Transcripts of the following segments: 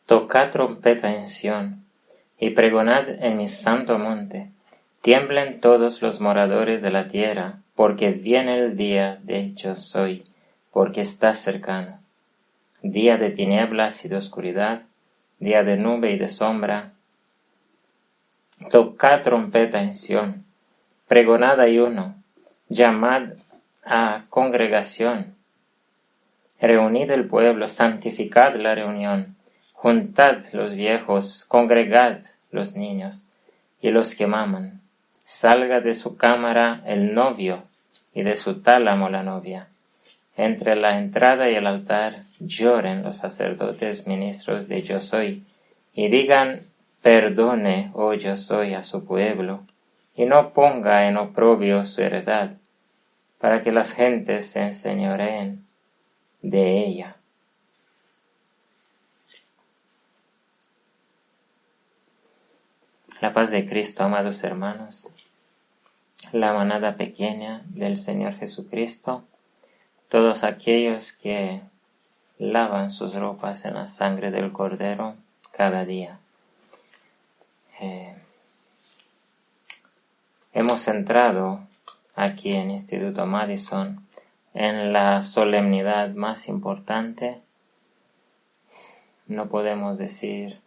Tocad trompeta en Sión, y pregonad en mi santo monte. Tiemblen todos los moradores de la tierra, porque viene el día de Yo Soy, porque está cercano. Día de tinieblas y de oscuridad, día de nube y de sombra. Tocad trompeta en Sión, pregonad ayuno, llamad a congregación. Reunid el pueblo, santificad la reunión, juntad los viejos, congregad los niños y los que maman. Salga de su cámara el novio y de su tálamo la novia. Entre la entrada y el altar lloren los sacerdotes ministros de Yo Soy y digan: perdone, oh Yo Soy, a su pueblo, y no ponga en oprobio su heredad, para que las gentes se enseñoreen de ella. La paz de Cristo, amados hermanos, la manada pequeña del Señor Jesucristo, todos aquellos que lavan sus ropas en la sangre del Cordero cada día. Hemos entrado aquí en Instituto Madison en la solemnidad más importante. No podemos decir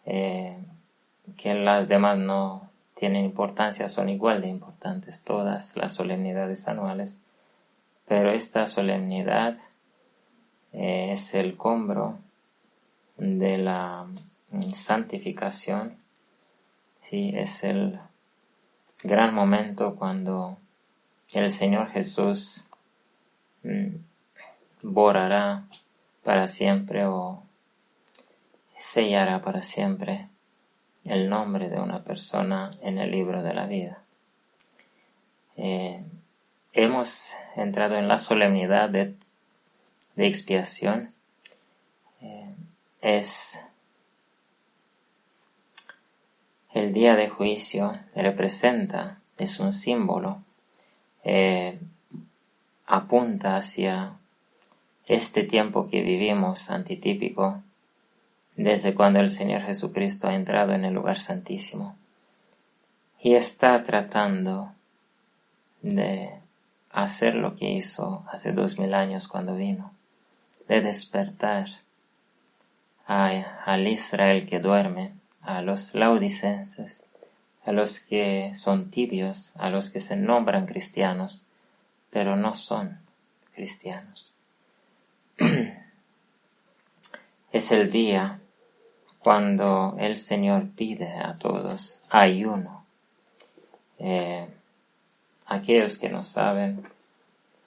que las demás no tienen importancia, son igual de importantes todas las solemnidades anuales, pero esta solemnidad es el cúmulo de la santificación. Sí, es el gran momento cuando el Señor Jesús borrará para siempre o sellará para siempre el nombre de una persona en el libro de la vida. Hemos entrado en la solemnidad de expiación. Es el día de juicio, representa, es un símbolo, apunta hacia este tiempo que vivimos antitípico, desde cuando el Señor Jesucristo ha entrado en el lugar santísimo y está tratando de hacer lo que hizo hace 2000 años cuando vino, de despertar al Israel que duerme, a los laodicenses, a los que son tibios, a los que se nombran cristianos, pero no son cristianos. Es el día cuando el Señor pide a todos ayuno. Aquellos que no saben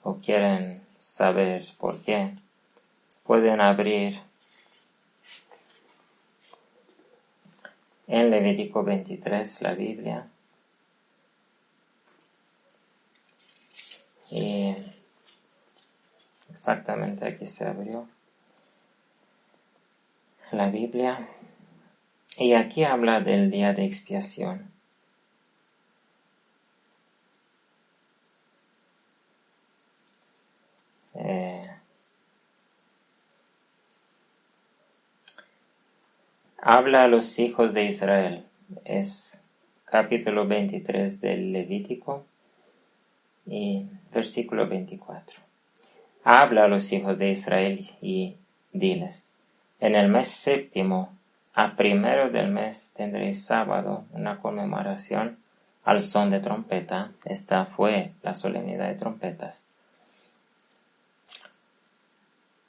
o quieren saber por qué, pueden abrir en Levítico 23 la Biblia y exactamente aquí se abrió la Biblia y aquí habla del día de expiación. Habla a los hijos de Israel. Es capítulo 23 del Levítico y versículo 24. Habla a los hijos de Israel y diles: en el mes séptimo, a primero del mes, tendréis sábado, una conmemoración al son de trompeta. Esta fue la solemnidad de trompetas.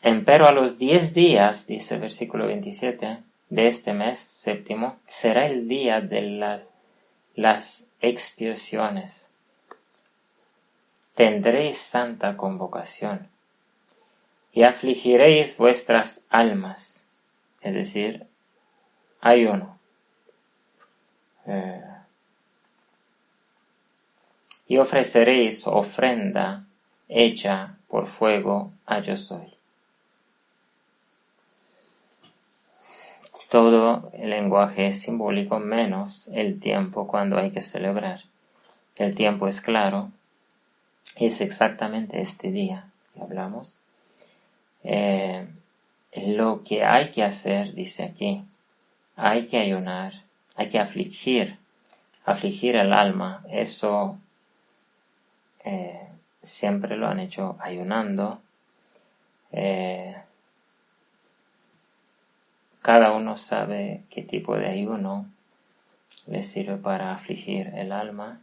Empero a los 10 días, dice versículo 27, de este mes séptimo, será el día de las expiaciones. Tendréis santa convocación y afligiréis vuestras almas, es decir, ayuno. Y ofreceréis ofrenda hecha por fuego a Yo Soy. Todo el lenguaje es simbólico menos el tiempo cuando hay que celebrar. El tiempo es claro, es exactamente este día que hablamos. lo que hay que hacer, dice aquí, hay que ayunar, hay que afligir el alma. Eso siempre lo han hecho ayunando. Cada uno sabe qué tipo de ayuno le sirve para afligir el alma.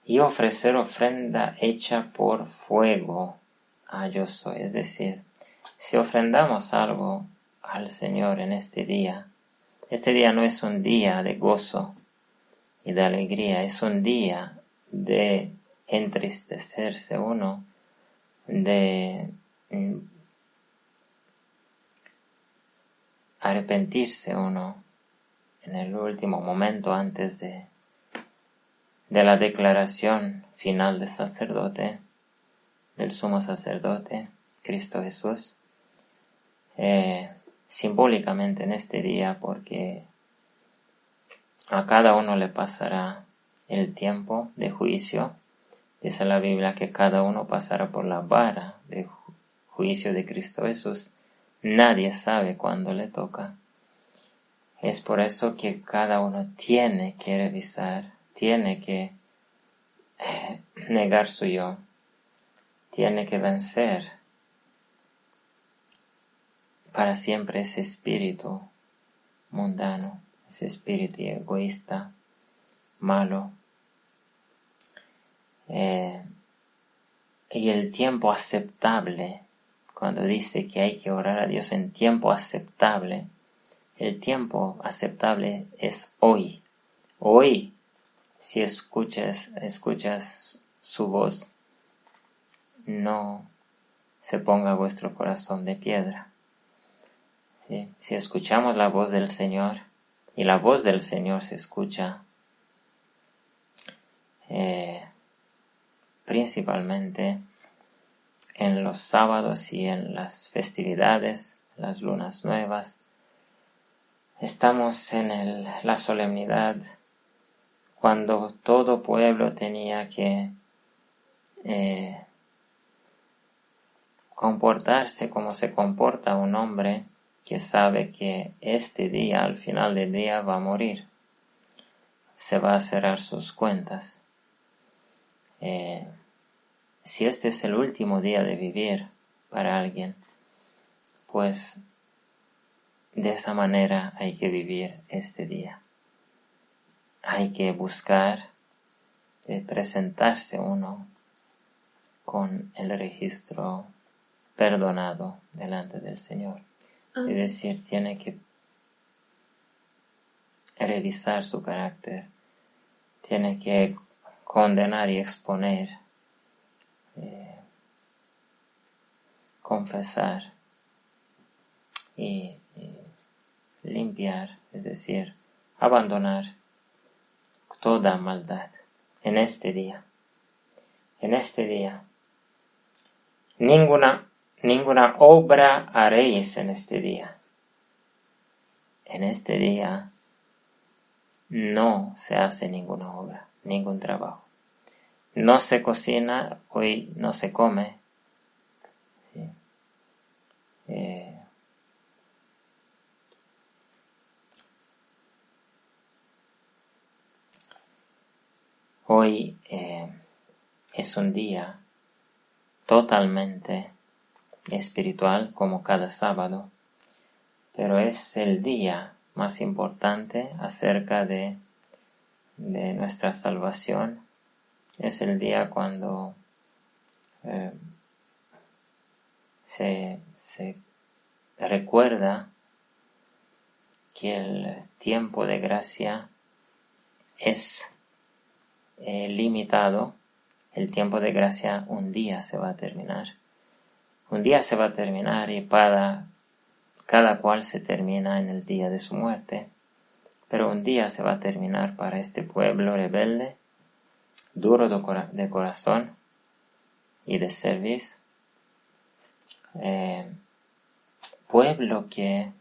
Y ofrecer ofrenda hecha por fuego a yo soy. Es decir, si ofrendamos algo al Señor en este día no es un día de gozo y de alegría, es un día de entristecerse uno, de arrepentirse uno en el último momento antes de la declaración final del sacerdote, del sumo sacerdote, Cristo Jesús, simbólicamente en este día, porque a cada uno le pasará el tiempo de juicio. Dice la Biblia que cada uno pasará por la vara de juicio de Cristo Jesús. Nadie sabe cuándo le toca. Es por eso que cada uno tiene que revisar, tiene que negar su yo, tiene que vencer para siempre ese espíritu mundano, ese espíritu egoísta, malo. Y el tiempo aceptable, cuando dice que hay que orar a Dios en tiempo aceptable, el tiempo aceptable es hoy. Hoy, si escuchas su voz, no se ponga vuestro corazón de piedra. ¿Sí? Si escuchamos la voz del Señor, y la voz del Señor se escucha principalmente en los sábados y en las festividades, las lunas nuevas. Estamos en la solemnidad cuando todo pueblo tenía que comportarse como se comporta un hombre que sabe que este día, al final del día, va a morir. Se va a cerrar sus cuentas. Si este es el último día de vivir para alguien, pues de esa manera hay que vivir este día. Hay que buscar presentarse uno con el registro perdonado delante del Señor. Es decir, tiene que revisar su carácter, tiene que condenar y exponer, confesar y limpiar, es decir, abandonar toda maldad en este día. En este día. Ninguna obra haréis en este día. En este día no se hace ninguna obra, ningún trabajo. No se cocina, hoy no se come. ¿Sí? Hoy es un día totalmente espiritual como cada sábado, pero es el día más importante acerca de nuestra salvación. Es el día cuando se recuerda que el tiempo de gracia es limitado. El tiempo de gracia un día se va a terminar. Un día se va a terminar y para cada cual se termina en el día de su muerte. Pero un día se va a terminar para este pueblo rebelde, duro de corazón y de cerviz. Pueblo que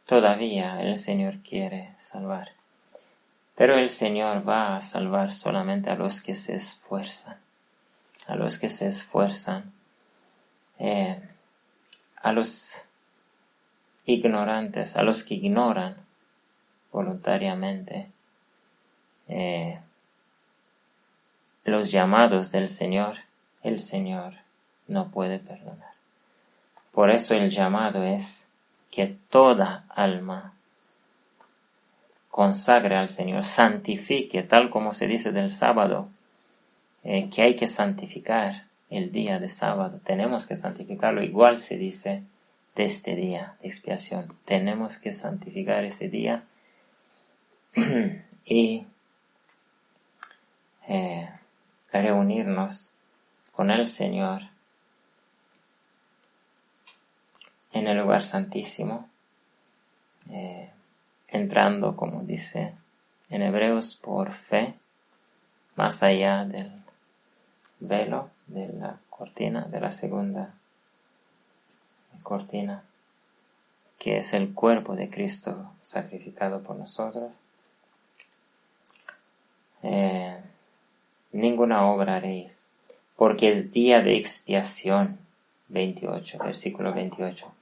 todavía el Señor quiere salvar. Pero el Señor va a salvar solamente a los que se esfuerzan, a los que se esfuerzan, a los ignorantes, a los que ignoran voluntariamente los llamados del Señor, el Señor no puede perdonar. Por eso el llamado es que toda alma consagre al Señor, santifique, tal como se dice del sábado, que hay que santificar el día de sábado, tenemos que santificarlo, igual se dice de este día de expiación, tenemos que santificar ese día y reunirnos con el Señor en el lugar santísimo, entrando, como dice en Hebreos, por fe, más allá del velo, de la cortina, de la segunda cortina, que es el cuerpo de Cristo sacrificado por nosotros. Ninguna obra haréis, porque es día de expiación, 28, versículo 28,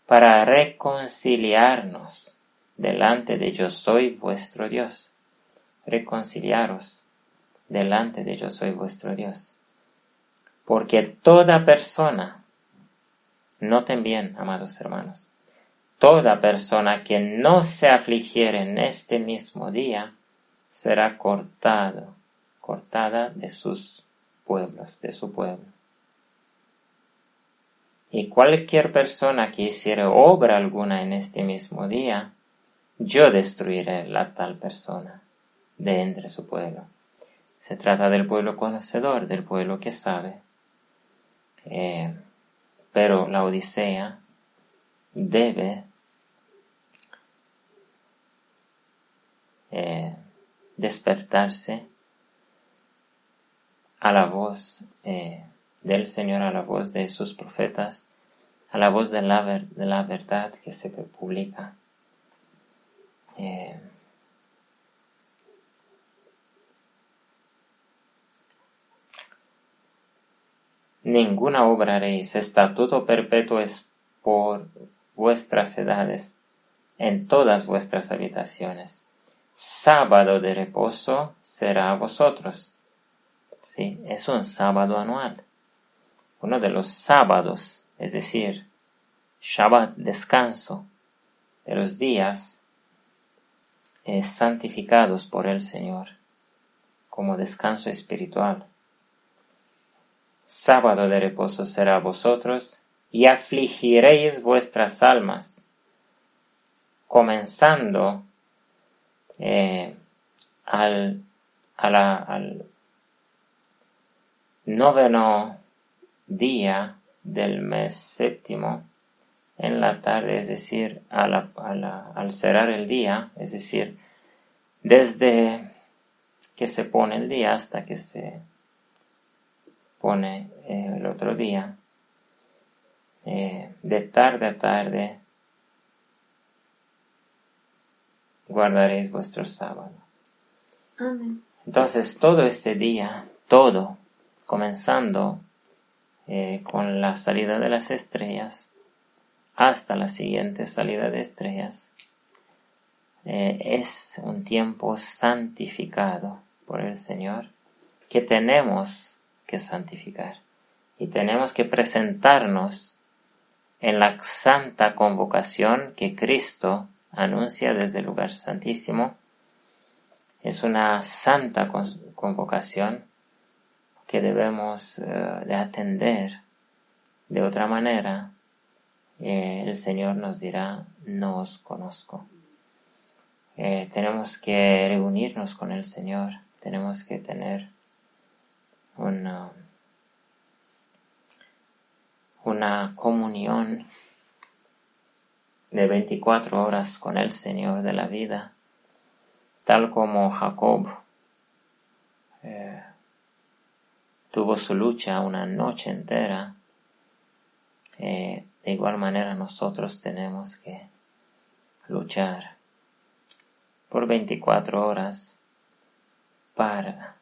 para reconciliarnos delante de yo soy vuestro Dios. Reconciliaros delante de yo soy vuestro Dios. Porque toda persona, noten bien, amados hermanos, toda persona que no se afligiere en este mismo día, será cortada de sus pueblos, de su pueblo. Y cualquier persona que hiciere obra alguna en este mismo día, yo destruiré la tal persona de entre su pueblo. Se trata del pueblo conocedor, del pueblo que sabe. Pero la Odisea debe despertarse a la voz del Señor, a la voz de sus profetas, a la voz de la verdad que se publica. Ninguna obra haréis, estatuto perpetuo es por vuestras edades, en todas vuestras habitaciones. Sábado de reposo será a vosotros. Sí, es un sábado anual. Uno de los sábados, es decir, Shabbat, descanso, de los días santificados por el Señor, como descanso espiritual. Sábado de reposo será a vosotros, y afligiréis vuestras almas, comenzando al noveno día del mes séptimo, en la tarde, es decir, al cerrar el día, es decir, desde que se pone el día hasta que se pone el otro día, de tarde a tarde, guardaréis vuestro sábado. Amén. Entonces, todo este día, todo, comenzando con la salida de las estrellas, hasta la siguiente salida de estrellas, es un tiempo santificado por el Señor que tenemos que santificar y tenemos que presentarnos en la santa convocación que Cristo anuncia desde el lugar santísimo. Es una santa convocación que debemos de atender. De otra manera, el Señor nos dirá, no os conozco. Tenemos que reunirnos con el Señor, tenemos que tener una comunión de 24 horas con el Señor de la vida, tal como Jacob tuvo su lucha una noche entera. De igual manera nosotros tenemos que luchar por 24 horas para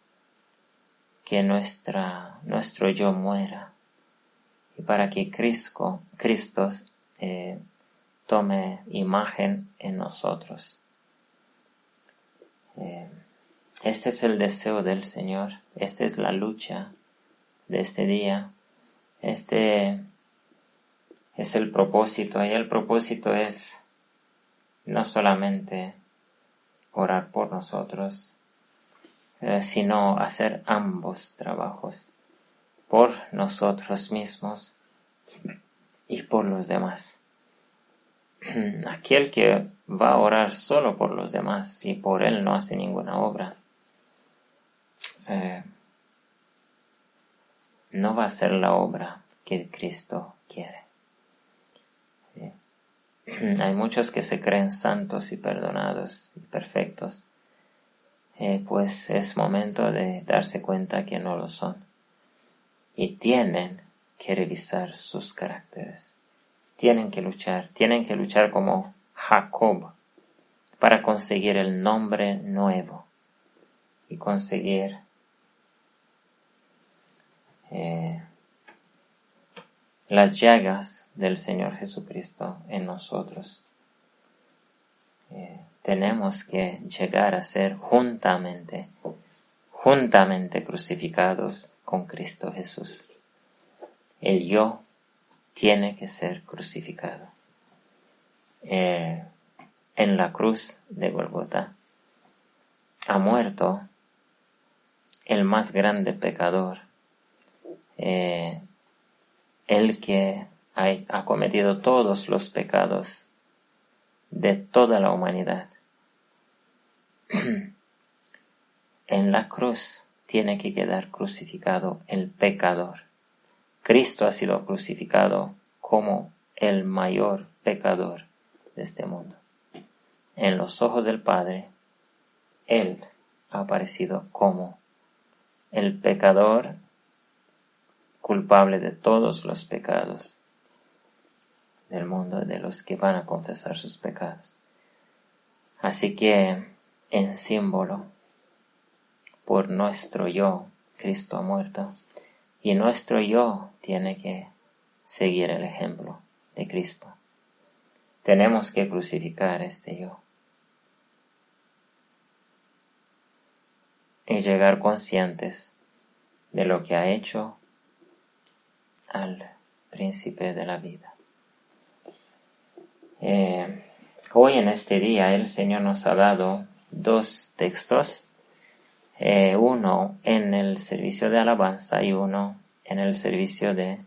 que nuestro yo muera y para que Cristo tome imagen en nosotros. Este es el deseo del Señor, esta es la lucha de este día, este es el propósito, y el propósito es no solamente orar por nosotros, sino hacer ambos trabajos, por nosotros mismos y por los demás. Aquel que va a orar solo por los demás y por él no hace ninguna obra, no va a ser la obra que Cristo quiere. Hay muchos que se creen santos y perdonados y perfectos, pues es momento de darse cuenta que no lo son. Y tienen que revisar sus caracteres. Tienen que luchar como Jacob para conseguir el nombre nuevo y conseguir las llagas del Señor Jesucristo en nosotros. Tenemos que llegar a ser juntamente crucificados con Cristo Jesús. El yo tiene que ser crucificado. En la cruz de Golgota ha muerto el más grande pecador, el que ha cometido todos los pecados de toda la humanidad. En la cruz tiene que quedar crucificado el pecador. Cristo ha sido crucificado como el mayor pecador de este mundo. En los ojos del Padre, Él ha aparecido como el pecador culpable de todos los pecados del mundo, de los que van a confesar sus pecados. Así que, en símbolo, por nuestro yo, Cristo ha muerto, y nuestro yo tiene que seguir el ejemplo de Cristo. Tenemos que crucificar este yo y llegar conscientes de lo que ha hecho al príncipe de la vida. Hoy en este día el Señor nos ha dado dos textos, uno en el servicio de alabanza y uno en el servicio de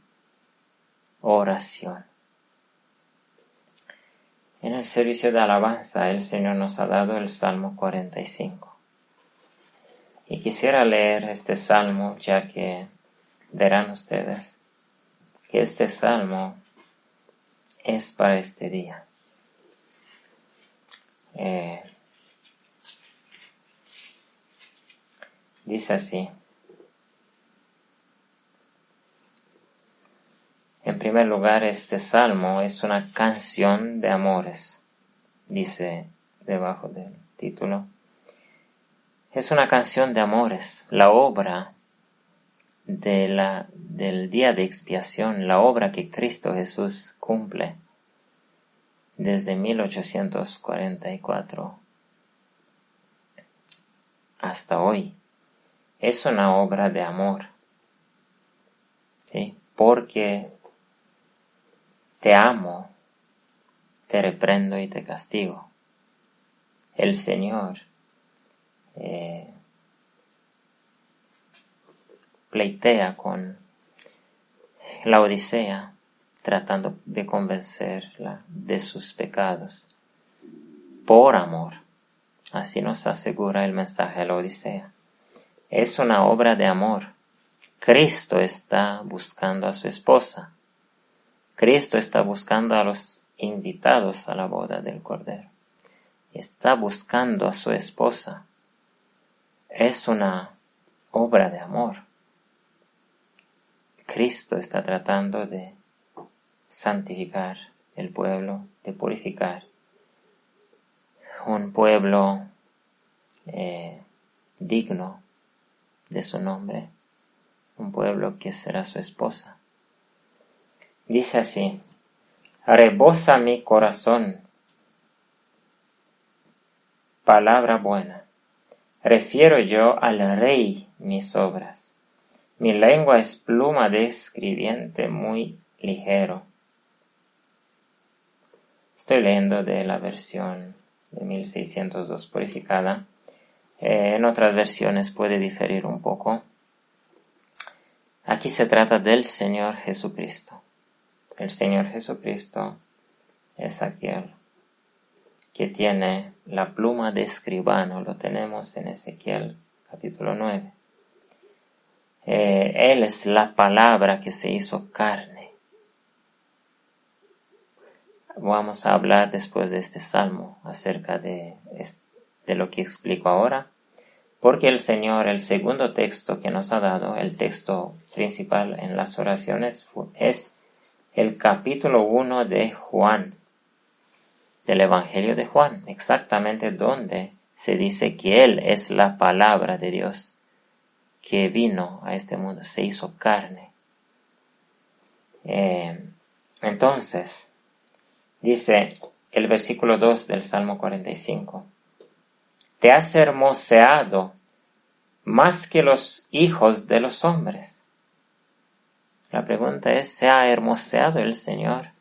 oración. En el servicio de alabanza el Señor nos ha dado el Salmo 45. Y quisiera leer este salmo, ya que verán ustedes que este salmo es para este día. Dice así. En primer lugar, este salmo es una canción de amores, dice debajo del título. Es una canción de amores, la obra del día de expiación, la obra que Cristo Jesús cumple desde 1844 hasta hoy. Es una obra de amor, ¿sí? Porque te amo, te reprendo y te castigo. El Señor pleitea con la Odisea, tratando de convencerla de sus pecados. Por amor. Así nos asegura el mensaje de la Odisea. Es una obra de amor. Cristo está buscando a su esposa. Cristo está buscando a los invitados a la boda del Cordero. Está buscando a su esposa. Es una obra de amor. Cristo está tratando de santificar el pueblo, de purificar un pueblo digno de su nombre, un pueblo que será su esposa. Dice así: rebosa mi corazón palabra buena, refiero yo al Rey mis obras. Mi lengua es pluma de escribiente muy ligero. Estoy leyendo de la versión de 1602 purificada. En otras versiones puede diferir un poco. Aquí se trata del Señor Jesucristo. El Señor Jesucristo es aquel que tiene la pluma de escribano. Lo tenemos en Ezequiel capítulo 9. Él es la palabra que se hizo carne. Vamos a hablar después de este salmo acerca de lo que explico ahora, porque el Señor, el segundo texto que nos ha dado, el texto principal en las oraciones, es el capítulo 1 de Juan, del Evangelio de Juan, exactamente donde se dice que Él es la palabra de Dios que vino a este mundo, se hizo carne. Entonces, dice el versículo 2 del Salmo 45, te has hermoseado más que los hijos de los hombres. La pregunta es, ¿se ha hermoseado el Señor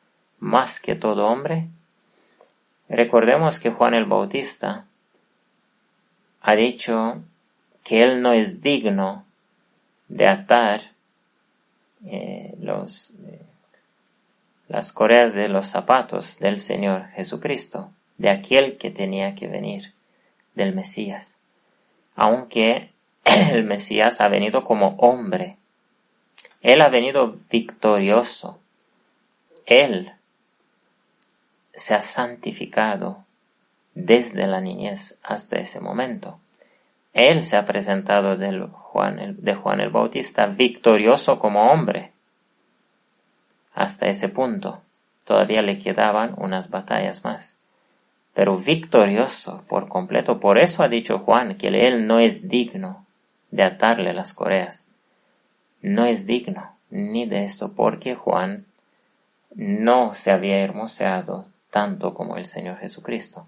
más que todo hombre? Recordemos que Juan el Bautista ha dicho que él no es digno de atar las correas de los zapatos del Señor Jesucristo, de aquel que tenía que venir, del Mesías. Aunque el Mesías ha venido como hombre, Él ha venido victorioso, Él se ha santificado desde la niñez hasta ese momento. Él se ha presentado de Juan el Bautista victorioso como hombre. Hasta ese punto todavía le quedaban unas batallas más, pero victorioso por completo. Por eso ha dicho Juan que él no es digno de atarle las correas. No es digno ni de esto, porque Juan no se había hermoseado tanto como el Señor Jesucristo.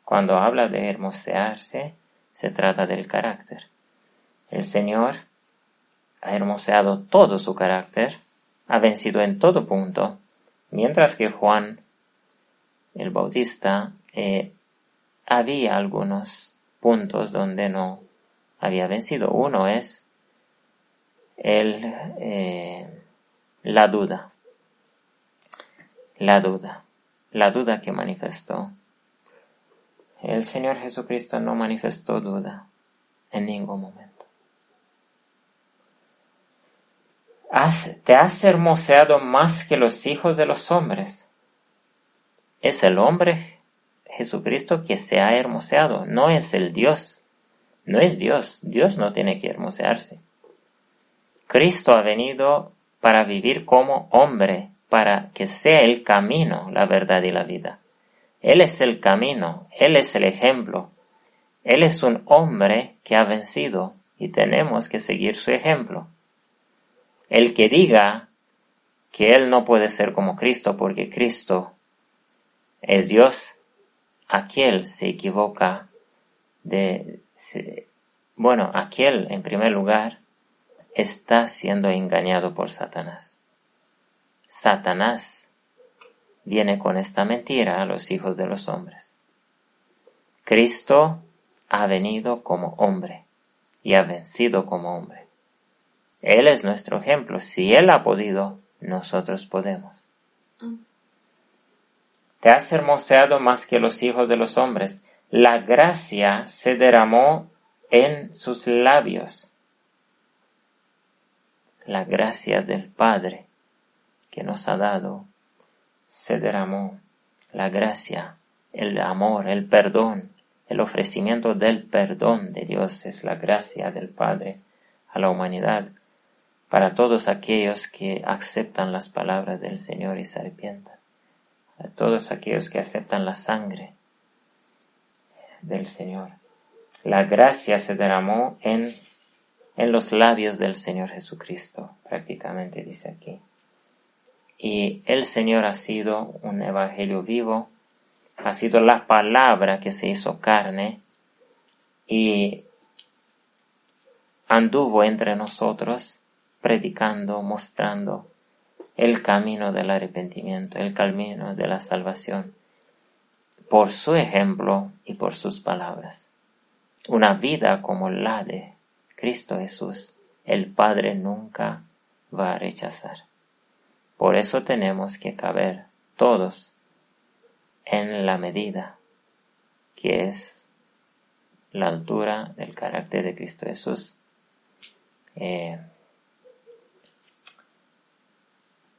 Cuando habla de hermosearse, se trata del carácter. El Señor ha hermoseado todo su carácter, ha vencido en todo punto, mientras que Juan el Bautista había algunos puntos donde no había vencido. Uno es la duda que manifestó. El Señor Jesucristo no manifestó duda en ningún momento. Te has hermoseado más que los hijos de los hombres. Es el hombre Jesucristo que se ha hermoseado, no es el Dios. No es Dios. Dios no tiene que hermosearse. Cristo ha venido para vivir como hombre, para que sea el camino, la verdad y la vida. Él es el camino, Él es el ejemplo. Él es un hombre que ha vencido y tenemos que seguir su ejemplo. El que diga que Él no puede ser como Cristo porque Cristo es Dios, aquel se equivoca aquel en primer lugar está siendo engañado por Satanás. Satanás viene con esta mentira a los hijos de los hombres. Cristo ha venido como hombre y ha vencido como hombre. Él es nuestro ejemplo. Si Él ha podido, nosotros podemos. Te has hermoseado más que los hijos de los hombres. La gracia se derramó en sus labios. La gracia del Padre que nos ha dado se derramó. La gracia, el amor, el perdón, el ofrecimiento del perdón de Dios es la gracia del Padre a la humanidad, para todos aquellos que aceptan las palabras del Señor y se arrepientan, a todos aquellos que aceptan la sangre del Señor. La gracia se derramó en los labios del Señor Jesucristo, prácticamente dice aquí. Y el Señor ha sido un evangelio vivo, ha sido la palabra que se hizo carne y anduvo entre nosotros, predicando, mostrando el camino del arrepentimiento, el camino de la salvación, por su ejemplo y por sus palabras. Una vida como la de Cristo Jesús, el Padre nunca va a rechazar. Por eso tenemos que caber todos en la medida que es la altura del carácter de Cristo Jesús.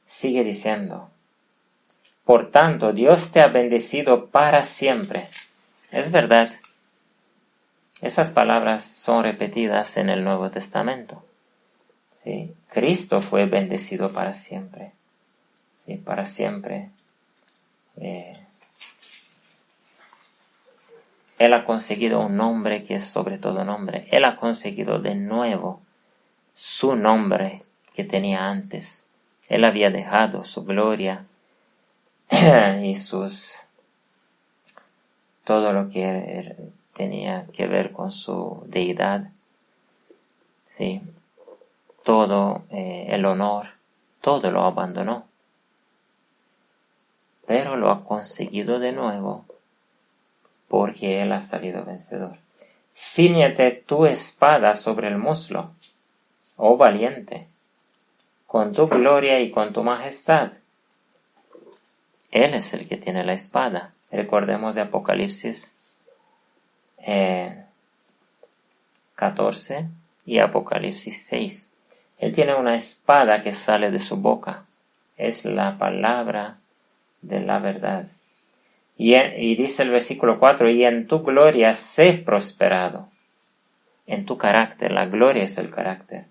Sigue diciendo, por tanto, Dios te ha bendecido para siempre. Es verdad. Esas palabras son repetidas en el Nuevo Testamento. ¿Sí? Cristo fue bendecido para siempre. ¿Sí? Para siempre. Él ha conseguido un nombre que es sobre todo nombre. Él ha conseguido de nuevo su nombre que tenía antes. Él había dejado su gloria y todo lo que tenía que ver con su deidad, ¿sí? Todo el honor, todo lo abandonó, pero lo ha conseguido de nuevo porque Él ha salido vencedor. Cíñete tu espada sobre el muslo, oh valiente, con tu gloria y con tu majestad. Él es el que tiene la espada. Recordemos de Apocalipsis 14 y Apocalipsis 6. Él tiene una espada que sale de su boca. Es la palabra de la verdad. Y dice el versículo 4, y en tu gloria sé prosperado. En tu carácter, la gloria es el carácter.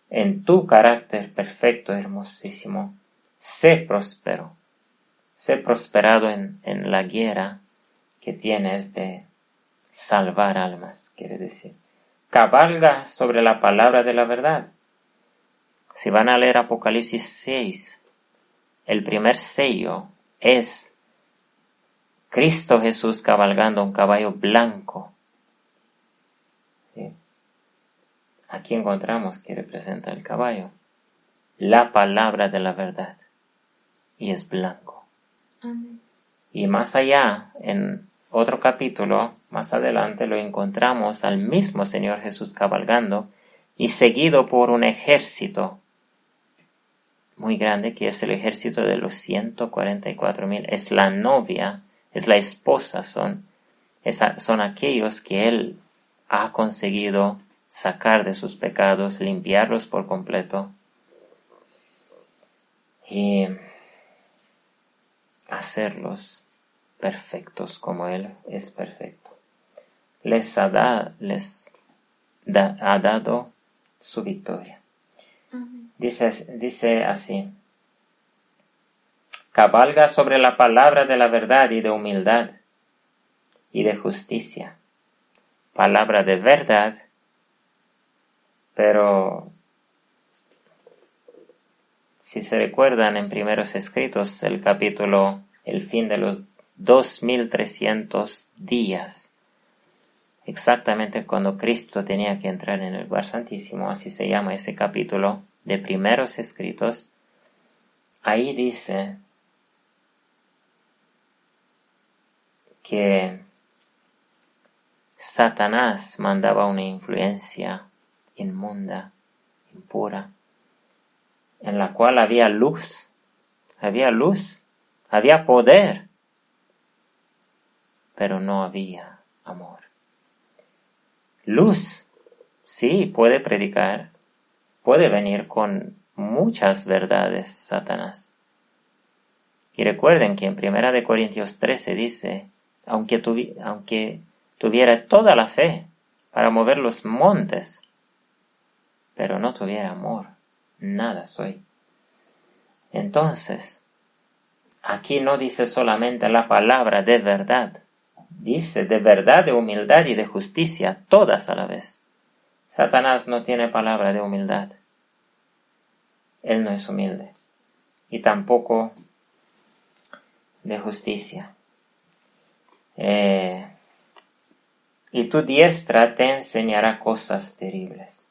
En tu carácter perfecto, hermosísimo, sé próspero. Sé prosperado en la guerra que tienes de salvar almas, quiere decir. Cabalga sobre la palabra de la verdad. Si van a leer Apocalipsis 6, el primer sello es Cristo Jesús cabalgando un caballo blanco. ¿Sí? Aquí encontramos que representa el caballo. La palabra de la verdad. Y es blanco. Amén. Y más allá, en otro capítulo, más adelante, lo encontramos al mismo Señor Jesús cabalgando y seguido por un ejército muy grande, que es el ejército de los 144,000. Es la novia, es la esposa, son aquellos que Él ha conseguido sacar de sus pecados, limpiarlos por completo y hacerlos perfectos como Él es perfecto. Les ha dado su victoria. Amén. Dice así, cabalga sobre la palabra de la verdad y de humildad y de justicia. Palabra de verdad, pero si se recuerdan en primeros escritos, el capítulo, el fin de los 2300 días, exactamente cuando Cristo tenía que entrar en el lugar santísimo, así se llama ese capítulo de primeros escritos. Ahí dice que Satanás mandaba una influencia inmunda, impura, en la cual había luz, había poder, pero no había amor. Luz, sí, puede predicar, puede venir con muchas verdades, Satanás. Y recuerden que en 1 Corintios 13 dice, aunque tuviera toda la fe para mover los montes, pero no tuviera amor, nada soy. Entonces, aquí no dice solamente la palabra de verdad, dice de verdad, de humildad y de justicia, todas a la vez. Satanás no tiene palabra de humildad. Él no es humilde. Y tampoco de justicia. Y tu diestra te enseñará cosas terribles.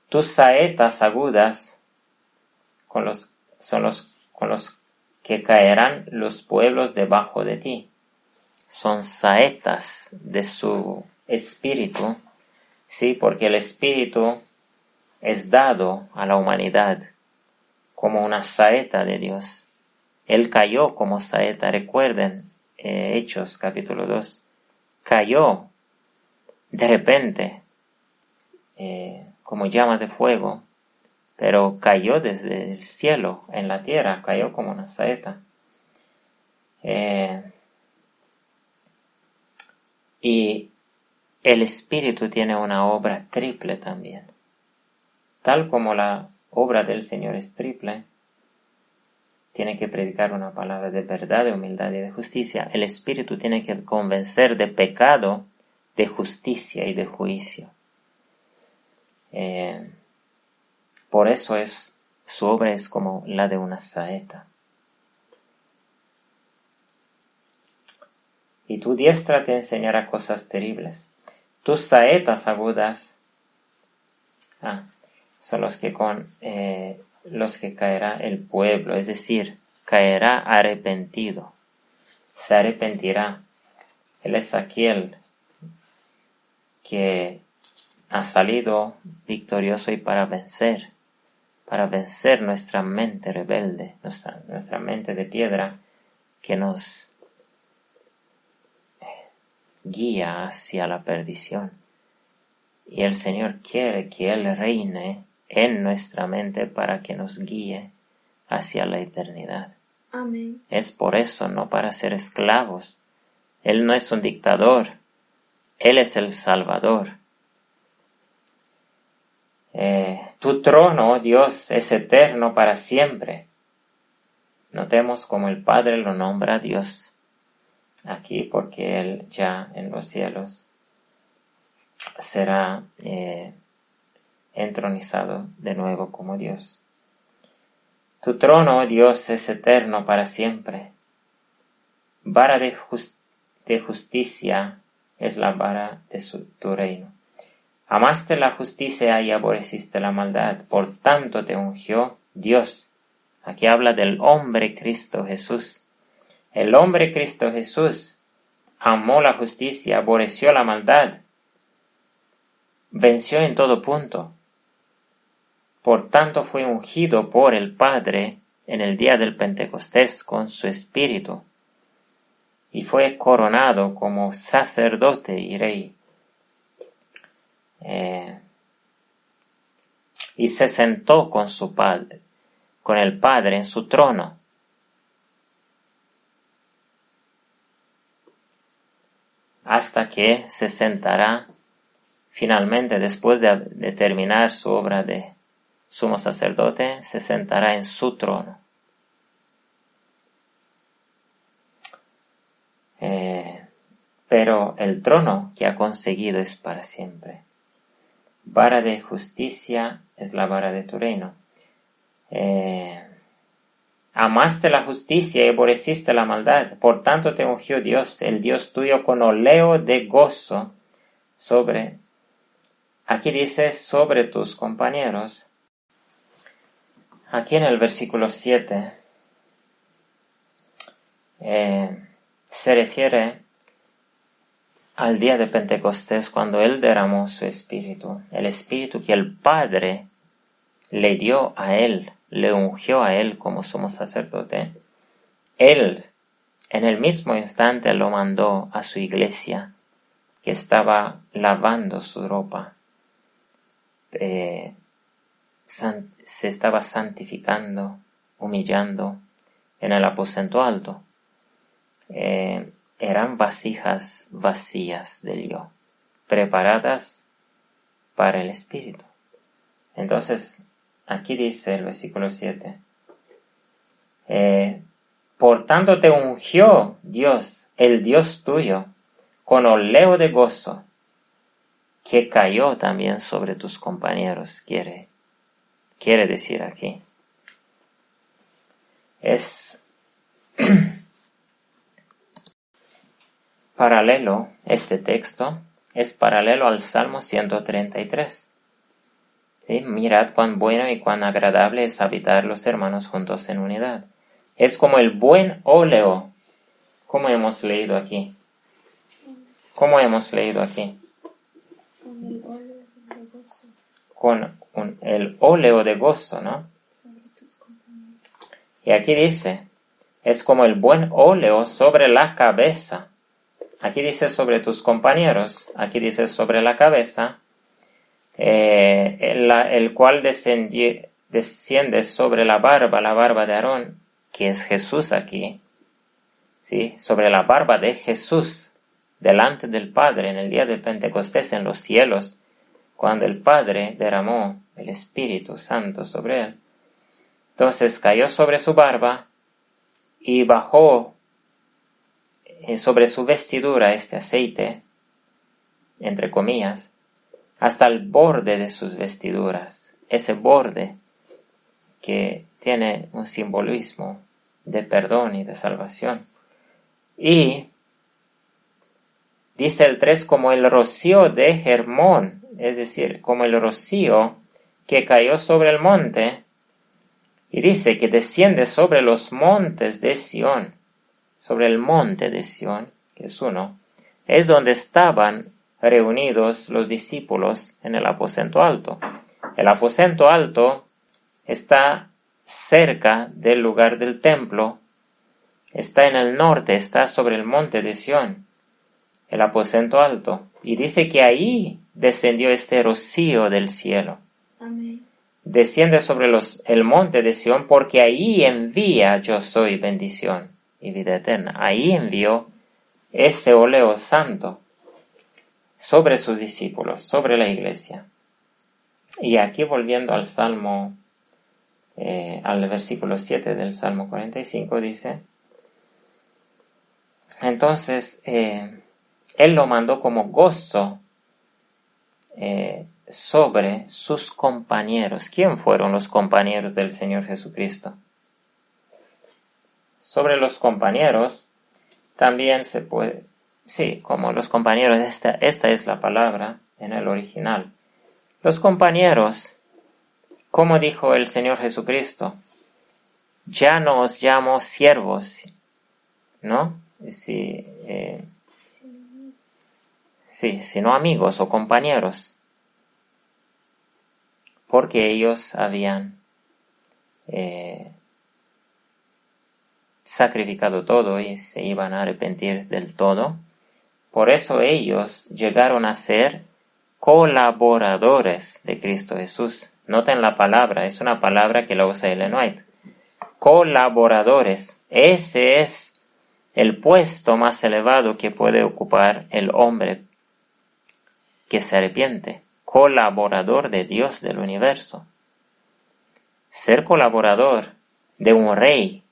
Tus saetas agudas son los que caerán los pueblos debajo de ti. Son saetas de su espíritu, sí, porque el espíritu es dado a la humanidad como una saeta de Dios. Él cayó como saeta, recuerden, Hechos capítulo 2, cayó de repente como llama de fuego, pero cayó desde el cielo en la tierra, cayó como una saeta. Y el Espíritu tiene una obra triple también. Tal como la obra del Señor es triple, tiene que predicar una palabra de verdad, de humildad y de justicia. El Espíritu tiene que convencer de pecado, de justicia y de juicio. Por eso su obra es como la de una saeta. Y tu diestra te enseñará cosas terribles. Tus saetas agudas son los que caerá el pueblo, es decir, caerá arrepentido, se arrepentirá. Él es aquel que ha salido victorioso y para vencer nuestra mente rebelde, nuestra mente de piedra que nos guía hacia la perdición. Y el Señor quiere que Él reine en nuestra mente para que nos guíe hacia la eternidad. Amén. Es por eso, no para ser esclavos. Él no es un dictador, Él es el Salvador. Tu trono, oh Dios, es eterno para siempre. Notemos cómo el Padre lo nombra Dios aquí, porque Él ya en los cielos será entronizado de nuevo como Dios. Tu trono, oh Dios, es eterno para siempre. Vara de justicia es la vara de tu reino. Amaste la justicia y aborreciste la maldad, por tanto te ungió Dios. Aquí habla del hombre Cristo Jesús. El hombre Cristo Jesús amó la justicia, aborreció la maldad, venció en todo punto. Por tanto fue ungido por el Padre en el día del Pentecostés con su Espíritu y fue coronado como sacerdote y rey. Y se sentó con su Padre, con el Padre en su trono. Hasta que se sentará finalmente, después de terminar su obra de sumo sacerdote, se sentará en su trono. Pero el trono que ha conseguido es para siempre. Vara de justicia es la vara de tu reino. Amaste la justicia y aborreciste la maldad. Por tanto te ungió Dios, el Dios tuyo, con óleo de gozo aquí dice sobre tus compañeros. Aquí en el versículo 7 se refiere al día de Pentecostés, cuando Él derramó su Espíritu, el Espíritu que el Padre le dio a Él, le ungió a Él como sumo sacerdote. Él, en el mismo instante, lo mandó a su iglesia, que estaba lavando su ropa. Se estaba santificando, humillando en el aposento alto. Eran vasijas vacías del yo, preparadas para el Espíritu. Entonces, aquí dice el versículo 7, Por tanto te ungió Dios, el Dios tuyo, con óleo de gozo, que cayó también sobre tus compañeros, quiere decir aquí. Es paralelo, este texto es paralelo al Salmo 133. ¿Sí? Mirad cuán bueno y cuán agradable es habitar los hermanos juntos en unidad. Es como el buen óleo, como hemos leído aquí. ¿Cómo hemos leído aquí? Con el óleo de gozo Con el óleo de gozo, ¿no? sobre tus compañeros. Y aquí dice, es como el buen óleo sobre la cabeza. Aquí dice sobre tus compañeros, aquí dice sobre la cabeza, el cual desciende sobre la barba de Aarón, que es Jesús aquí, ¿sí? Sobre la barba de Jesús, delante del Padre en el día de Pentecostés en los cielos, cuando el Padre derramó el Espíritu Santo sobre él. Entonces cayó sobre su barba y bajó sobre su vestidura este aceite, entre comillas, hasta el borde de sus vestiduras, ese borde que tiene un simbolismo de perdón y de salvación. Y dice el 3, como el rocío de Hermón, es decir, como el rocío que cayó sobre el monte, y dice que desciende sobre los montes de Sión, sobre el monte de Sión, que es uno, es donde estaban reunidos los discípulos en el aposento alto. El aposento alto está cerca del lugar del templo, está en el norte, está sobre el monte de Sión, el aposento alto, y dice que ahí descendió este rocío del cielo. Amén. Desciende sobre el monte de Sión porque ahí envía yo soy bendición y vida eterna. Ahí envió este óleo santo sobre sus discípulos, sobre la iglesia. Y aquí volviendo al Salmo, al versículo 7 del Salmo 45 dice, entonces Él lo mandó como gozo sobre sus compañeros. ¿Quién fueron los compañeros del Señor Jesucristo? Sobre los compañeros también se puede, sí, como los compañeros, esta es la palabra en el original. Los compañeros, como dijo el Señor Jesucristo, ya no os llamo siervos, ¿no? Sino amigos o compañeros, porque ellos habían sacrificado todo y se iban a arrepentir del todo. Por eso ellos llegaron a ser colaboradores de Cristo Jesús. Noten la palabra, es una palabra que la usa Ellen White. Colaboradores. Ese es el puesto más elevado que puede ocupar el hombre que se arrepiente. Colaborador de Dios del universo. Ser colaborador de un rey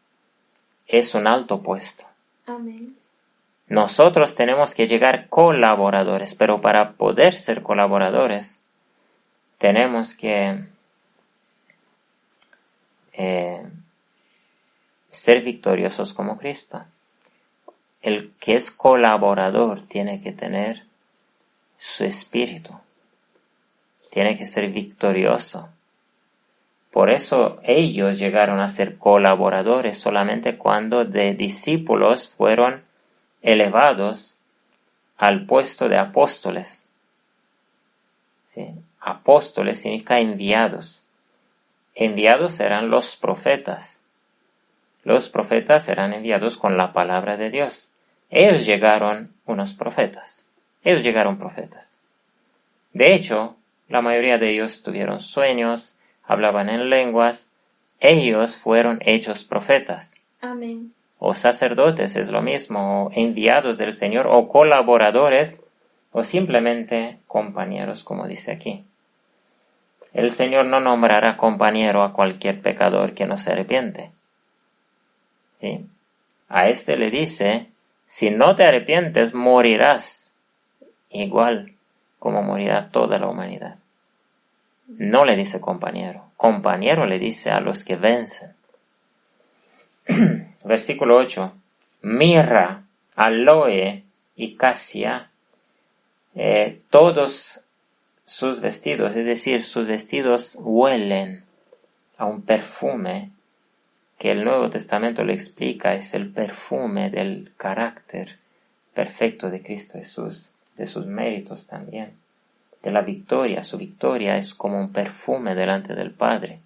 es un alto puesto. Amén. Nosotros tenemos que llegar colaboradores, pero para poder ser colaboradores tenemos que ser victoriosos como Cristo. El que es colaborador tiene que tener su espíritu, tiene que ser victorioso. Por eso ellos llegaron a ser colaboradores solamente cuando de discípulos fueron elevados al puesto de apóstoles. ¿Sí? Apóstoles significa enviados. Enviados eran los profetas. Los profetas eran enviados con la palabra de Dios. Ellos llegaron unos profetas. Ellos llegaron profetas. De hecho, la mayoría de ellos tuvieron sueños, hablaban en lenguas. Ellos fueron hechos profetas. Amén. O sacerdotes es lo mismo, o enviados del Señor, o colaboradores, o simplemente compañeros, como dice aquí. El Señor no nombrará compañero a cualquier pecador que no se arrepiente. ¿sí? A este le dice, si no te arrepientes, morirás, igual como morirá toda la humanidad. No le dice compañero. Compañero le dice a los que vencen. Versículo 8. Mirra, aloe y casia, todos sus vestidos, es decir, sus vestidos huelen a un perfume que el Nuevo Testamento le explica, es el perfume del carácter perfecto de Cristo Jesús, de sus méritos también, de la victoria. Su victoria es como un perfume delante del Padre.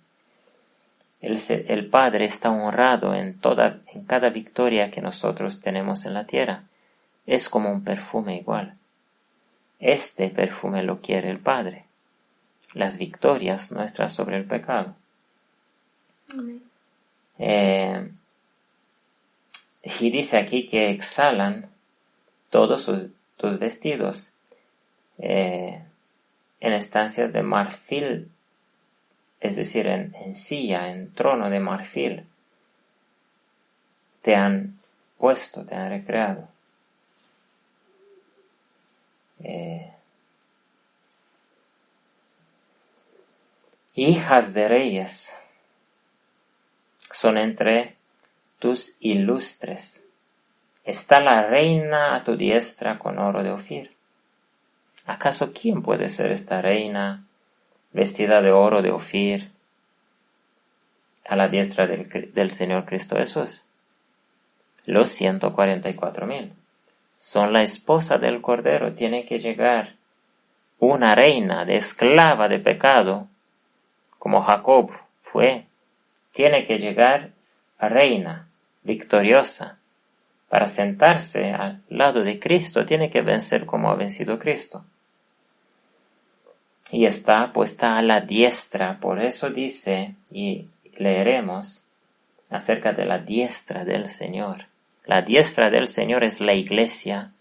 El Padre está honrado en cada victoria que nosotros tenemos en la tierra. Es como un perfume igual. Este perfume lo quiere el Padre. Las victorias nuestras sobre el pecado. Amén. Y dice aquí que exhalan todos tus vestidos en estancias de marfil, es decir, en silla, en trono de marfil, te han puesto, te han recreado. Hijas de reyes son entre tus ilustres. Está la reina a tu diestra con oro de Ofir. ¿Acaso quién puede ser esta reina vestida de oro de Ofir a la diestra del Señor Cristo Jesús? Los 144,000. Son la esposa del Cordero. Tiene que llegar una reina de esclava de pecado, como Jacob fue. Tiene que llegar reina victoriosa. Para sentarse al lado de Cristo tiene que vencer como ha vencido Cristo. Y está puesta a la diestra. Por eso dice, y leeremos acerca de la diestra del Señor. La diestra del Señor es la iglesia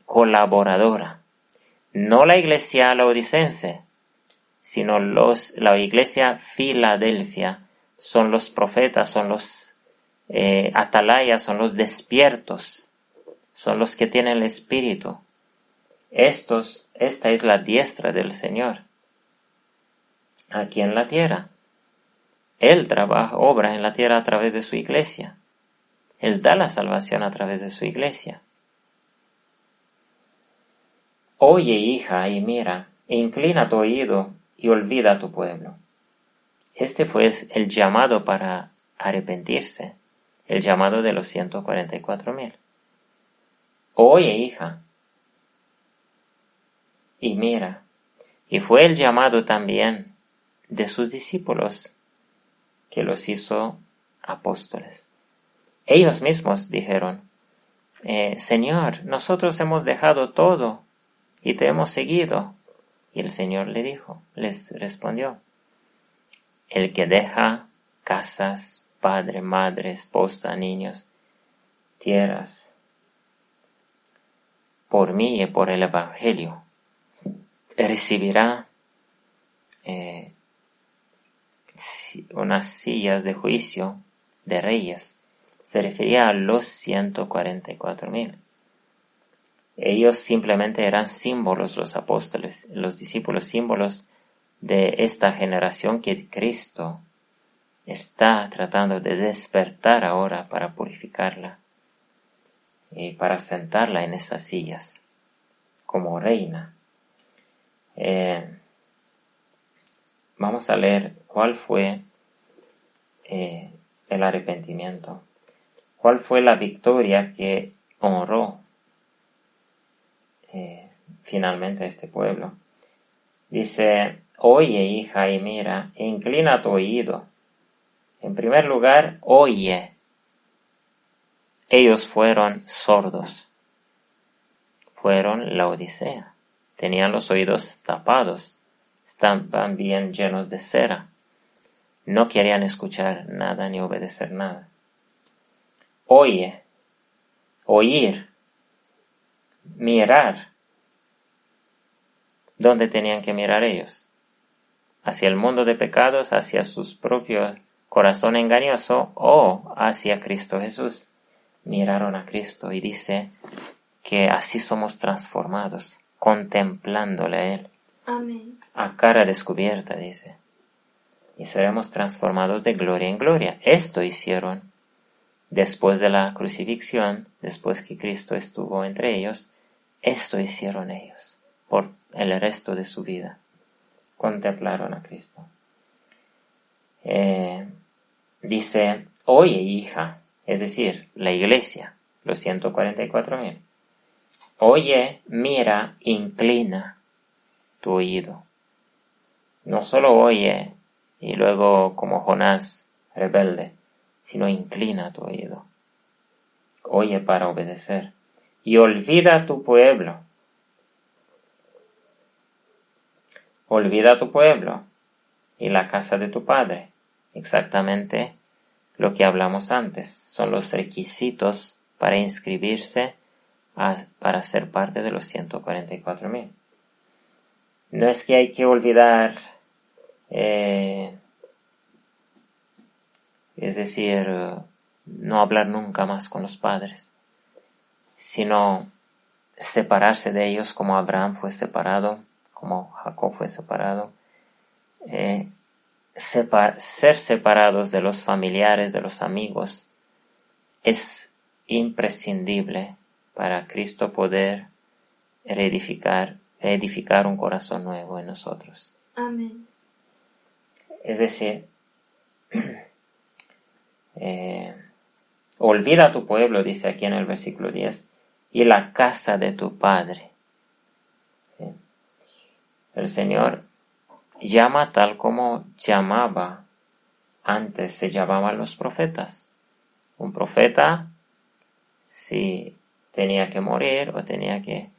colaboradora. No la iglesia laodicense, sino la iglesia Filadelfia. Son los profetas, son los atalayas, son los despiertos, son los que tienen el Espíritu. Esta es la diestra del Señor aquí en la tierra. Él obra en la tierra a través de su iglesia. Él da la salvación a través de su iglesia. Oye, hija, y mira, e inclina tu oído y olvida a tu pueblo. Este fue el llamado para arrepentirse, el llamado de los 144,000. Oye, hija, y mira, y fue el llamado también de sus discípulos, que los hizo apóstoles. Ellos mismos dijeron, Señor, nosotros hemos dejado todo y te hemos seguido. Y el Señor les respondió, el que deja casas, padre, madre, esposa, niños, tierras, por mí y por el Evangelio, recibirá unas sillas de juicio de reyes. Se refería a los 144,000. Ellos simplemente eran símbolos, los apóstoles, los discípulos, símbolos de esta generación que Cristo está tratando de despertar ahora para purificarla y para sentarla en esas sillas como reina. Vamos a leer cuál fue el arrepentimiento, cuál fue la victoria que honró finalmente a este pueblo. Dice, oye, hija, y mira, e inclina tu oído. En primer lugar, oye. Ellos fueron sordos. Fueron la Odisea. Tenían los oídos tapados. Estaban bien llenos de cera. No querían escuchar nada ni obedecer nada. Oye, oír, mirar. ¿Dónde tenían que mirar ellos? Hacia el mundo de pecados, hacia sus propios corazón engañoso o hacia Cristo Jesús. Miraron a Cristo y dice que así somos transformados, contemplándole a Él. Amén. A cara descubierta, dice. Y seremos transformados de gloria en gloria. Esto hicieron después de la crucifixión, después que Cristo estuvo entre ellos. Esto hicieron ellos por el resto de su vida. Contemplaron a Cristo. Dice, oye, hija, es decir, la iglesia, los 144,000. Oye, mira, inclina tu oído. No solo oye y luego como Jonás rebelde, sino inclina tu oído. Oye para obedecer. Y olvida tu pueblo. Olvida tu pueblo y la casa de tu padre. Exactamente lo que hablamos antes. Son los requisitos para inscribirse para ser parte de los 144,000. No es que hay que olvidar, es decir, no hablar nunca más con los padres, sino separarse de ellos como Abraham fue separado, como Jacob fue separado, ser separados de los familiares, de los amigos, es imprescindible para Cristo poder edificar un corazón nuevo en nosotros. Amén. Es decir, olvida tu pueblo, dice aquí en el versículo 10, y la casa de tu padre. ¿Sí? El Señor llama tal como llamaba antes, se llamaban los profetas. Un profeta, si tenía que morir o tenía que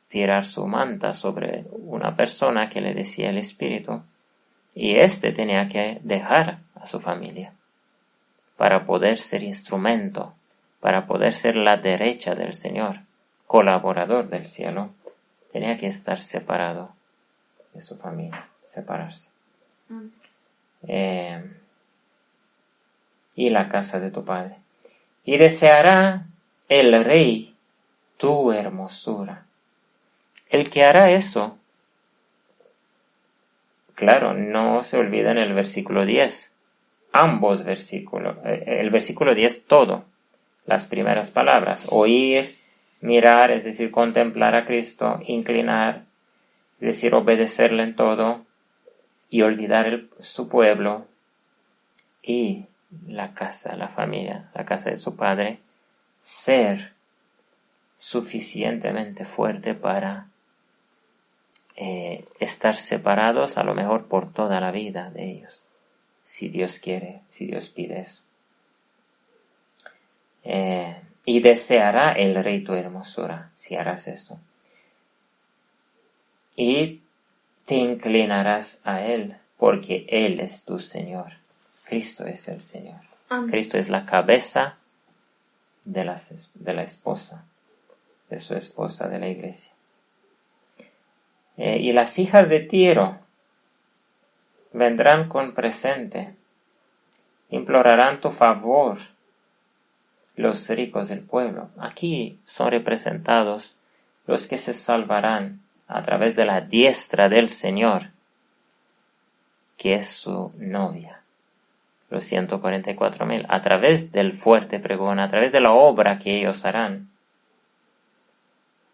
tirar su manta sobre una persona que le decía el Espíritu, y éste tenía que dejar a su familia para poder ser instrumento, para poder ser la derecha del Señor, colaborador del cielo. Tenía que estar separado de su familia, separarse. Y la casa de tu padre. Y deseará el rey tu hermosura. El que hará eso, claro, no se olvida en el versículo 10, ambos versículos, el versículo 10 todo, las primeras palabras, oír, mirar, es decir, contemplar a Cristo, inclinar, es decir, obedecerle en todo, y olvidar su pueblo, y la casa, la familia, la casa de su padre, ser suficientemente fuerte para estar separados a lo mejor por toda la vida de ellos, si Dios quiere, si Dios pide eso. Y deseará el rey tu hermosura, si harás eso. Y te inclinarás a Él, porque Él es tu Señor. Cristo es el Señor. Amén. Cristo es la cabeza de la esposa, de su esposa, de la iglesia. Y las hijas de Tiro vendrán con presente, implorarán tu favor, los ricos del pueblo. Aquí son representados los que se salvarán a través de la diestra del Señor, que es su novia. Los 144,000, a través del fuerte pregón, a través de la obra que ellos harán,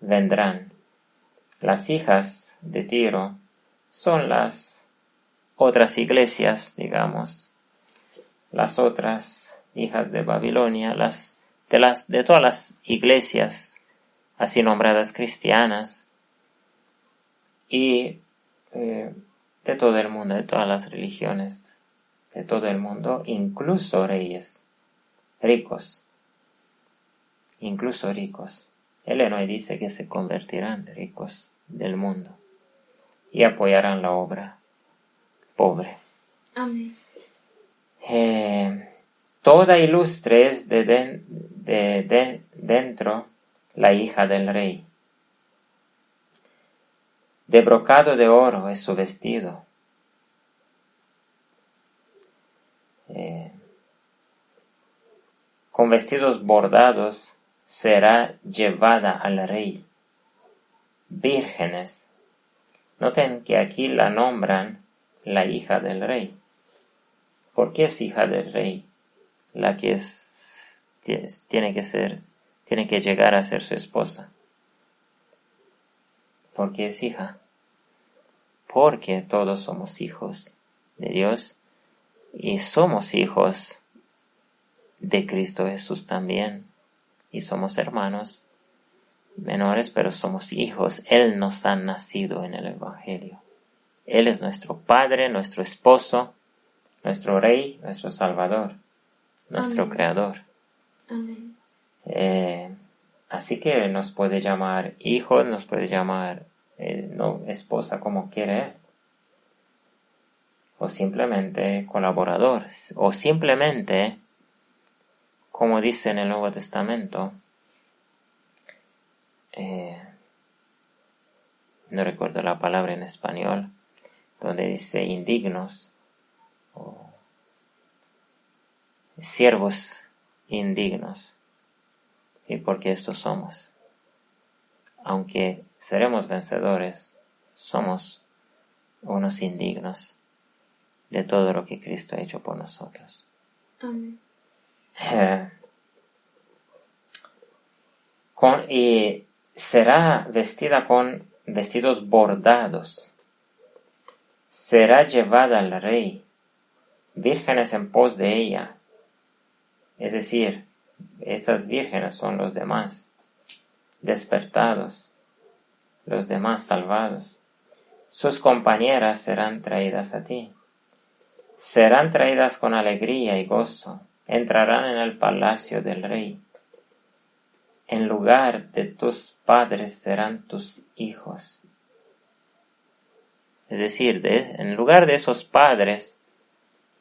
vendrán. Las hijas de Tiro son las otras iglesias, digamos, las otras hijas de Babilonia, de todas las iglesias así nombradas cristianas, y de todo el mundo, de todas las religiones, de todo el mundo, incluso reyes, ricos, incluso ricos. Elena dice que se convertirán ricos del mundo y apoyarán la obra pobre. Amén. Toda ilustre es de dentro la hija del rey. De brocado de oro es su vestido. con vestidos bordados será llevada al rey. Vírgenes. Noten que aquí la nombran la hija del rey. ¿Por qué es hija del rey? La que tiene que llegar a ser su esposa. ¿Por qué es hija? Porque todos somos hijos de Dios y somos hijos de Cristo Jesús también. Y somos hermanos menores, pero somos hijos. Él nos ha nacido en el Evangelio. Él es nuestro Padre, nuestro Esposo, nuestro Rey, nuestro Salvador, nuestro Amén. Creador. Amén. Así que nos puede llamar hijos, nos puede llamar no, esposa como quiere Él. O simplemente colaborador. O simplemente, como dice en el Nuevo Testamento, no recuerdo la palabra en español, donde dice indignos o siervos indignos. Y porque estos somos. Aunque seremos vencedores, somos unos indignos de todo lo que Cristo ha hecho por nosotros. Amén. Y será vestida con vestidos bordados. Será llevada al rey, vírgenes en pos de ella. Es decir, esas vírgenes son los demás, despertados, los demás salvados. Sus compañeras serán traídas a ti. Serán traídas con alegría y gozo. Entrarán en el palacio del rey. En lugar de tus padres serán tus hijos. Es decir, en lugar de esos padres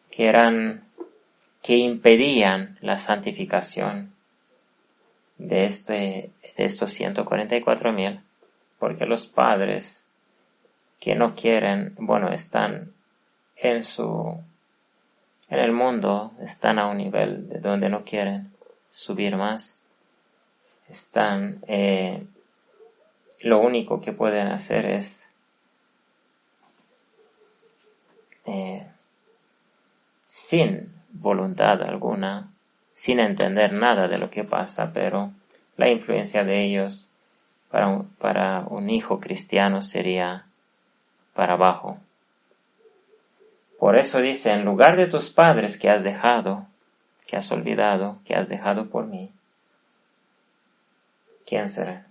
que impedían la santificación de estos 144,000, porque los padres que no quieren, están en el mundo, están a un nivel de donde no quieren subir más, están, lo único que pueden hacer es sin voluntad alguna, sin entender nada de lo que pasa, pero la influencia de ellos para un hijo cristiano sería para abajo. Por eso dice, en lugar de tus padres que has dejado, que has olvidado, que has dejado por mí, ¿quién será?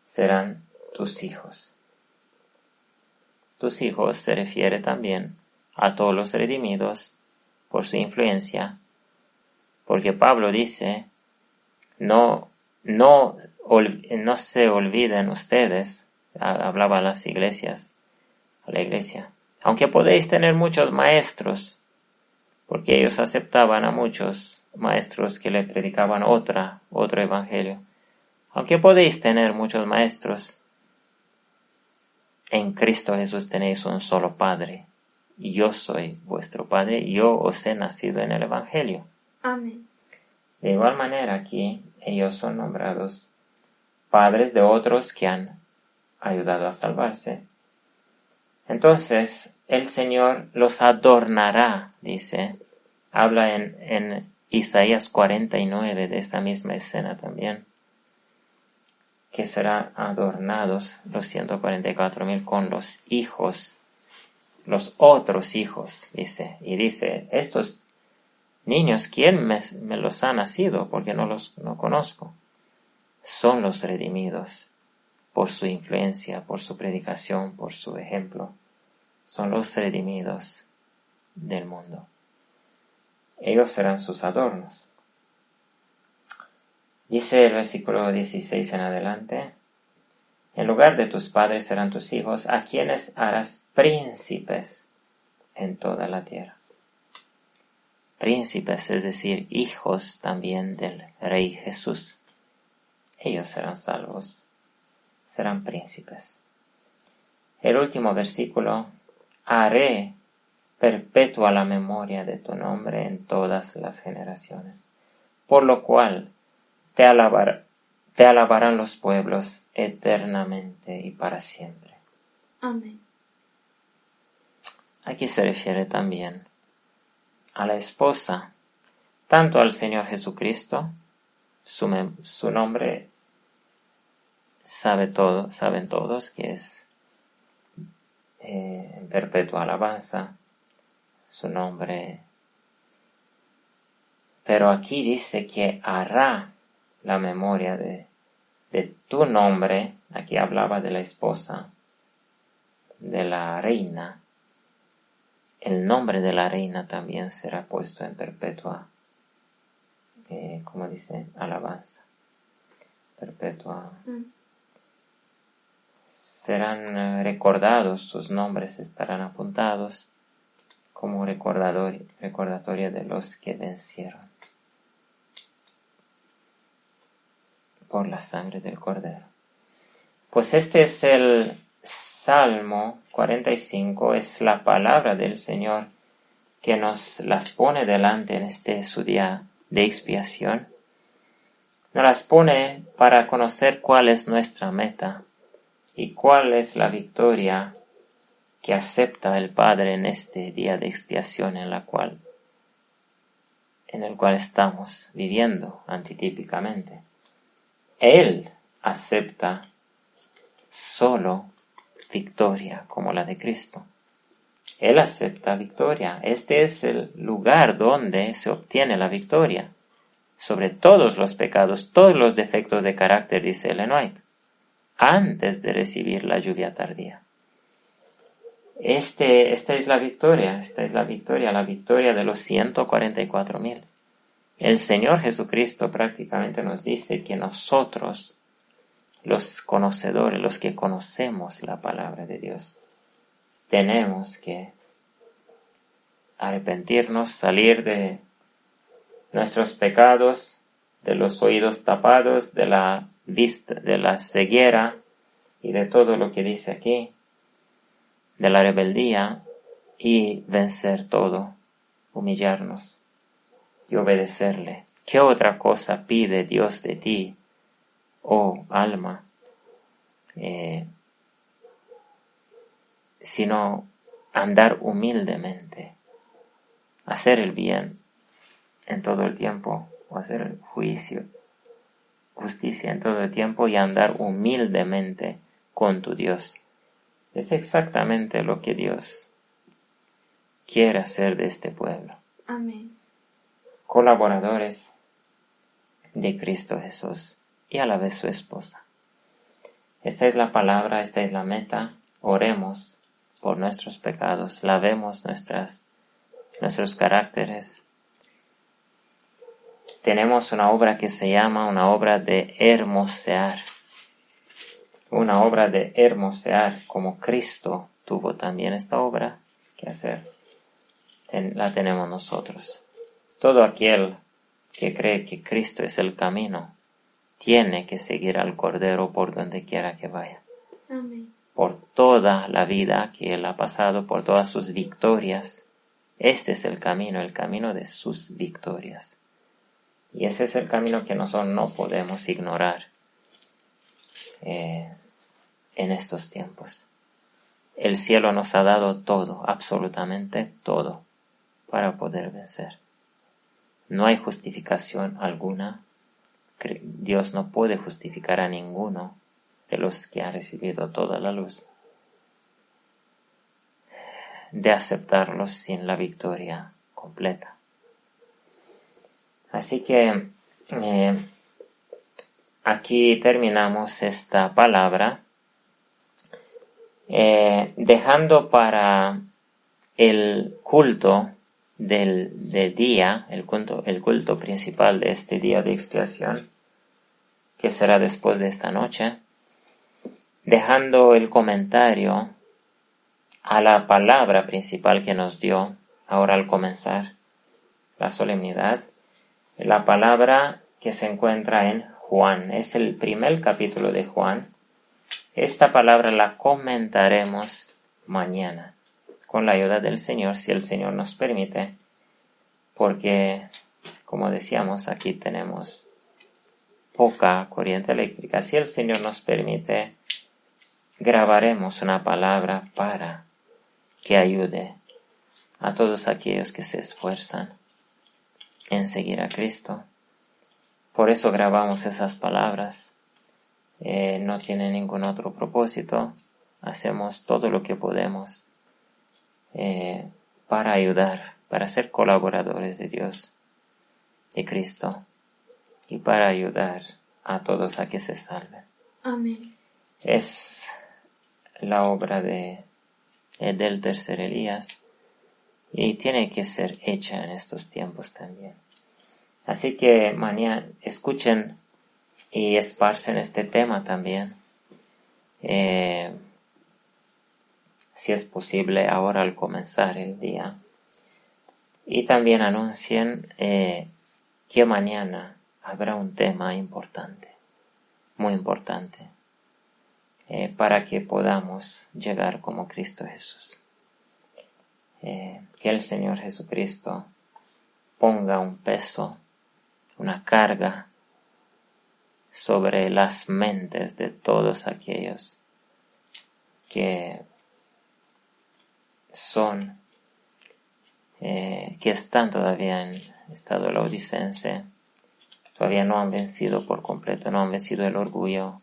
Serán tus hijos. Tus hijos se refiere también a todos los redimidos por su influencia, porque Pablo dice, no se olviden ustedes, hablaba a las iglesias, a la iglesia, aunque podéis tener muchos maestros, porque ellos aceptaban a muchos maestros que le predicaban otro evangelio, aunque podéis tener muchos maestros, en Cristo Jesús tenéis un solo Padre, y yo soy vuestro Padre, y yo os he nacido en el evangelio. Amén. De igual manera aquí ellos son nombrados padres de otros que han ayudado a salvarse. Entonces el Señor los adornará, dice, habla en Isaías 49 de esta misma escena también, que serán adornados los 144,000 con los hijos, los otros hijos, dice, y dice, estos niños, ¿quién me los ha nacido? Porque no conozco. Son los redimidos por su influencia, por su predicación, por su ejemplo. Son los redimidos del mundo. Ellos serán sus adornos. Dice el versículo 16 en adelante, en lugar de tus padres serán tus hijos, a quienes harás príncipes en toda la tierra. Príncipes, es decir, hijos también del Rey Jesús. Ellos serán salvos, serán príncipes. El último versículo, haré perpetua la memoria de tu nombre en todas las generaciones. Por lo cual te alabarán los pueblos eternamente y para siempre. Amén. Aquí se refiere también a la esposa, tanto al Señor Jesucristo, su nombre saben todos que es en perpetua alabanza, su nombre. Pero aquí dice que hará la memoria de tu nombre. Aquí hablaba de la esposa, de la reina. El nombre de la reina también será puesto en perpetua, como dice, alabanza. Perpetua. Serán recordados, sus nombres estarán apuntados como recordatorio de los que vencieron por la sangre del Cordero. Pues este es el Salmo 45, es la palabra del Señor que nos las pone delante en este su día de expiación. Nos las pone para conocer cuál es nuestra meta y cuál es la victoria que acepta el Padre en este día de expiación en el cual estamos viviendo antitípicamente. Él acepta solo victoria como la de Cristo. Él acepta victoria. Este es el lugar donde se obtiene la victoria sobre todos los pecados, todos los defectos de carácter, dice Ellen White, antes de recibir la lluvia tardía. Esta es la victoria la victoria de los 144,000. El Señor Jesucristo prácticamente nos dice que nosotros, los conocedores, los que conocemos la palabra de Dios, tenemos que arrepentirnos, salir de nuestros pecados, de los oídos tapados, de la vista, de la ceguera y de todo lo que dice aquí, de la rebeldía, y vencer todo, humillarnos y obedecerle. ¿Qué otra cosa pide Dios de ti, oh alma, sino andar humildemente, hacer el bien en todo el tiempo, o hacer el justicia en todo el tiempo y andar humildemente con tu Dios? Es exactamente lo que Dios quiere hacer de este pueblo. Amén. Colaboradores de Cristo Jesús y a la vez su esposa. Esta es la palabra, esta es la meta. Oremos por nuestros pecados, lavemos nuestros caracteres. Tenemos una obra que se llama una obra de hermosear. Una obra de hermosear, como Cristo tuvo también esta obra que hacer. La tenemos nosotros. Todo aquel que cree que Cristo es el camino, tiene que seguir al Cordero por donde quiera que vaya. Amén. Por toda la vida que Él ha pasado, por todas sus victorias. Este es el camino de sus victorias. Y ese es el camino que nosotros no podemos ignorar en estos tiempos. El cielo nos ha dado todo, absolutamente todo, para poder vencer. No hay justificación alguna. Dios no puede justificar a ninguno de los que han recibido toda la luz, de aceptarlos sin la victoria completa. Así que aquí terminamos esta palabra, dejando para el culto del día, el culto principal de este día de expiación, que será después de esta noche, dejando el comentario a la palabra principal que nos dio ahora al comenzar la solemnidad, la palabra que se encuentra en Juan. Es el primer capítulo de Juan. Esta palabra la comentaremos mañana. con la ayuda del Señor, si el Señor nos permite, porque, como decíamos, aquí tenemos poca corriente eléctrica. Si el Señor nos permite, grabaremos una palabra para que ayude a todos aquellos que se esfuerzan en seguir a Cristo. Por eso grabamos esas palabras. No tiene ningún otro propósito. Hacemos todo lo que podemos para ayudar, para ser colaboradores de Dios, de Cristo, y para ayudar a todos a que se salven. Amén. Es la obra del tercer Elías y tiene que ser hecha en estos tiempos también. Así que mañana escuchen y esparcen este tema también. Si es posible ahora al comenzar el día. Y también anuncien que mañana habrá un tema importante, muy importante, para que podamos llegar como Cristo Jesús. Que el Señor Jesucristo ponga un peso, una carga sobre las mentes de todos aquellos que están todavía en estado laodicense, todavía no han vencido por completo, no han vencido el orgullo,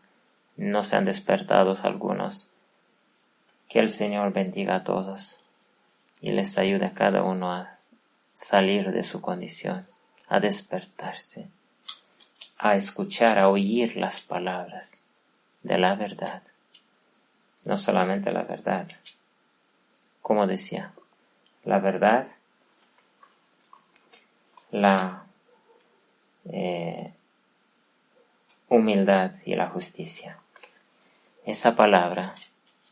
no se han despertado algunos. Que el Señor bendiga a todos y les ayude a cada uno a salir de su condición, a despertarse, a escuchar, a oír las palabras de la verdad. No solamente la verdad, como decía, la verdad, la humildad y la justicia. Esa palabra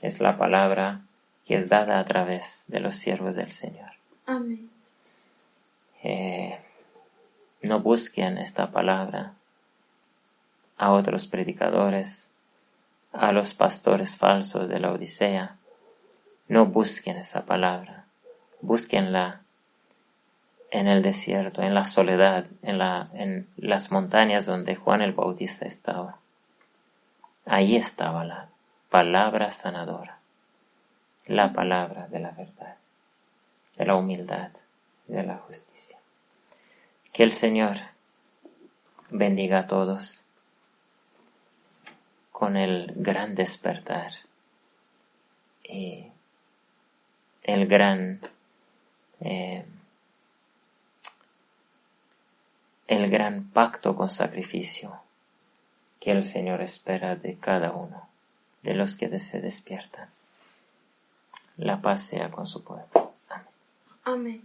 es la palabra que es dada a través de los siervos del Señor. Amén. No busquen esta palabra a otros predicadores, a los pastores falsos de la Odisea. No busquen esa palabra. Búsquenla en el desierto, en la soledad, en las montañas donde Juan el Bautista estaba. Ahí estaba la palabra sanadora, la palabra de la verdad, de la humildad, de la justicia. Que el Señor bendiga a todos con el gran despertar y el gran pacto con sacrificio que el Señor espera de cada uno de los que se despiertan. La paz sea con su pueblo. Amén. Amén.